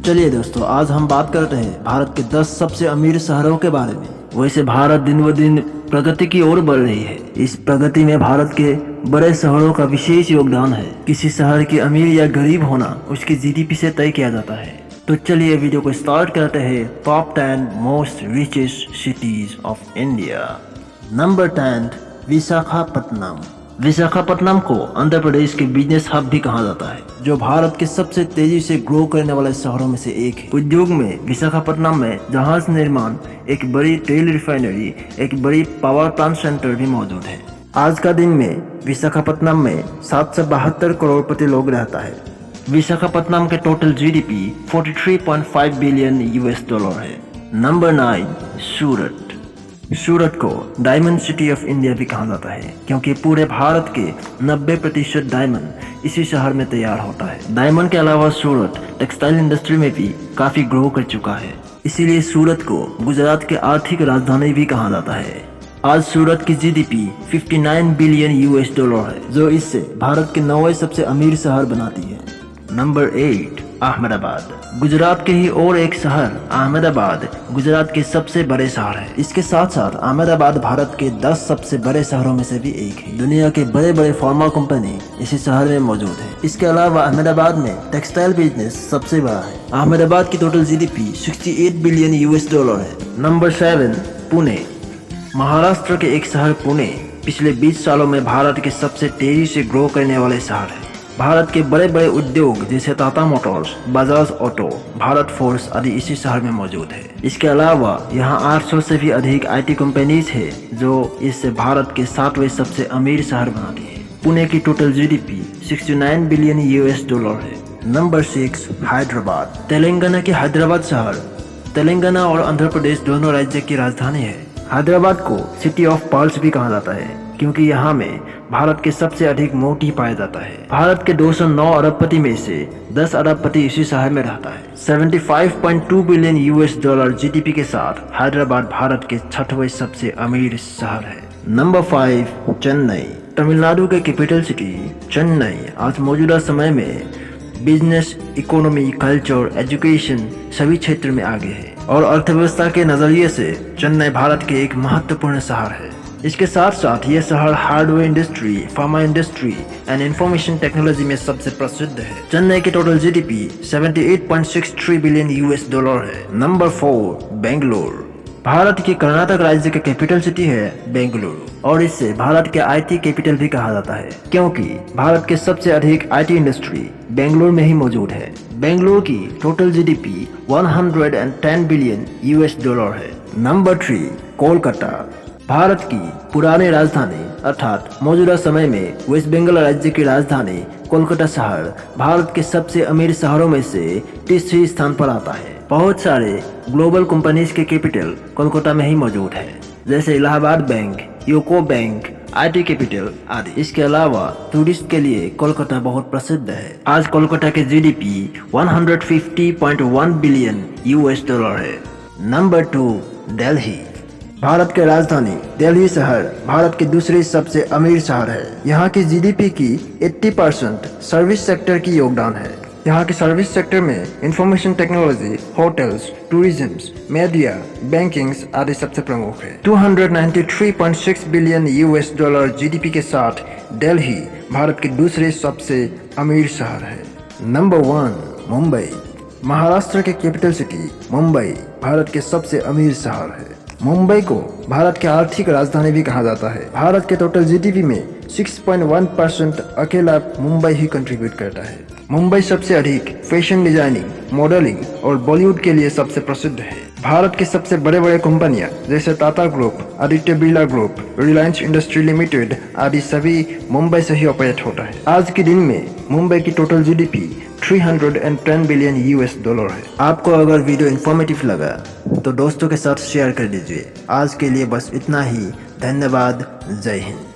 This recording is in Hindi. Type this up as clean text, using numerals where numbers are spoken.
चलिए दोस्तों, आज हम बात करते हैं भारत के 10 सबसे अमीर शहरों के बारे में। वैसे भारत दिन ब दिन प्रगति की ओर बढ़ रही है। इस प्रगति में भारत के बड़े शहरों का विशेष योगदान है। किसी शहर की अमीर या गरीब होना उसकी जीडीपी से तय किया जाता है। तो चलिए वीडियो को स्टार्ट करते हैं। Top 10 most richest cities of India. Number 10, Visakhapatnam. Visakhapatnam को आंध्र प्रदेश के बिजनेस हब भी कहा जाता है, जो भारत के सबसे तेजी से ग्रो करने वाले शहरों में से एक है। उद्योग में विशाखापट्टनम में जहाज निर्माण, एक बड़ी तेल रिफाइनरी, एक बड़ी पावर प्लांट सेंटर भी मौजूद है। आज का दिन में विशाखापट्टनम में 772 करोड़पति लोग रहता है। विशाखापट्टनम के टोटल जीडीपी 43.5 बिलियन US$ है। नंबर 9, सूरत। सूरत को डायमंड सिटी ऑफ इंडिया भी कहा जाता है, क्योंकि पूरे भारत के 90% डायमंड इसी शहर में तैयार होता है। डायमंड के अलावा सूरत टेक्सटाइल इंडस्ट्री में भी काफी ग्रो कर चुका है, इसीलिए सूरत को गुजरात के आर्थिक राजधानी भी कहा जाता है। आज सूरत की जीडीपी 59 बिलियन US$ है, जो इससे भारत के 9वें सबसे अमीर शहर बनाती है। नंबर 8, अहमदाबाद। गुजरात के ही और एक शहर अहमदाबाद गुजरात के सबसे बड़े शहर है। इसके साथ साथ अहमदाबाद भारत के 10 सबसे बड़े शहरों में से भी एक है। दुनिया के बड़े बड़े फार्मा कंपनी इसी शहर में मौजूद है। इसके अलावा अहमदाबाद में टेक्सटाइल बिजनेस सबसे बड़ा है। अहमदाबाद की टोटल जीडीपी 68 बिलियन US$ है। नंबर 7, पुणे। महाराष्ट्र के एक शहर पुणे पिछले 20 सालों में भारत के सबसे तेजी से ग्रो करने वाले शहर है। भारत के बड़े बड़े उद्योग जैसे Tata Motors, Bajaj auto, Bharat force आदि इसी शहर में मौजूद है। इसके अलावा यहाँ 800 से भी अधिक IT कंपनीज है, जो इससे भारत के 7वें सबसे अमीर शहर बनाती है। पुणे की टोटल जीडीपी 69 बिलियन US$ है। नंबर 6, हैदराबाद। तेलंगाना के हैदराबाद शहर तेलंगाना और आंध्र प्रदेश दोनों राज्य की राजधानी है। हैदराबाद को सिटी ऑफ पर्ल्स भी कहा जाता है, क्योंकि यहाँ में भारत के सबसे अधिक मोती पाया जाता है। भारत के 209 अरबपति में से 10 अरबपति इसी शहर में रहता है। 75.2 बिलियन US$ जीडीपी के साथ हैदराबाद भारत के 6वें सबसे अमीर शहर है। नंबर 5, चेन्नई। तमिलनाडु के कैपिटल सिटी चेन्नई आज मौजूदा समय में बिजनेस, इकोनॉमी, कल्चर, एजुकेशन सभी क्षेत्र में आगे है और अर्थव्यवस्था के नजरिए से चेन्नई भारत के एक महत्वपूर्ण शहर है। इसके साथ साथ यह शहर hardware industry, pharma industry and information technology में सबसे प्रसिद्ध है। चेन्नई की टोटल जीडीपी 78.63 बिलियन US$ है। नंबर 4, बेंगलुरु। भारत के कर्नाटक राज्य के कैपिटल सिटी है बेंगलुरु और इससे भारत के IT कैपिटल भी कहा जाता है, क्योंकि भारत के सबसे अधिक IT इंडस्ट्री बेंगलुरु में ही मौजूद है। बेंगलुरु की टोटल जीडीपी 110 बिलियन US$ है। नंबर 3, कोलकाता। भारत की पुरानी राजधानी अर्थात मौजूदा समय में वेस्ट बंगाल राज्य की राजधानी कोलकाता शहर भारत के सबसे अमीर शहरों में से तीसरे स्थान पर आता है। बहुत सारे ग्लोबल कंपनीज के कैपिटल कोलकाता में ही मौजूद है, जैसे Allahabad bank, UCO bank, IT capital आदि। इसके अलावा टूरिस्ट के लिए कोलकाता बहुत प्रसिद्ध है। आज कोलकाता के जीडीपी 150.1 बिलियन US$ है। नंबर 2, दिल्ली। भारत के राजधानी दिल्ली शहर भारत के दूसरे सबसे अमीर शहर है। यहाँ की जीडीपी की 80% सर्विस सेक्टर की योगदान है। यहाँ के सर्विस सेक्टर में information technology, hotels, tourism, media, bankings आदि सबसे प्रमुख है। 293.6 बिलियन US$ जीडीपी के साथ दिल्ली भारत के दूसरे सबसे अमीर शहर है। नंबर 1, मुंबई। महाराष्ट्र के कैपिटल सिटी मुंबई भारत के सबसे अमीर शहर है। मुंबई को भारत की आर्थिक राजधानी भी कहा जाता है। भारत के टोटल जीडीपी में 6.1% अकेला मुंबई ही कंट्रीब्यूट करता है। मुंबई सबसे अधिक फैशन डिजाइनिंग, मॉडलिंग और बॉलीवुड के लिए सबसे प्रसिद्ध है। भारत के सबसे बड़े बड़े कंपनियां जैसे Tata group, Aditya Birla group, Reliance industry limited आदि सभी मुंबई से ही ऑपरेट होता है। आज के दिन में मुंबई की टोटल जीडीपी 310 बिलियन US$ है। आपको अगर वीडियो इन्फॉर्मेटिव लगा तो दोस्तों के साथ शेयर कर दीजिए। आज के लिए बस इतना ही। धन्यवाद। जय हिंद।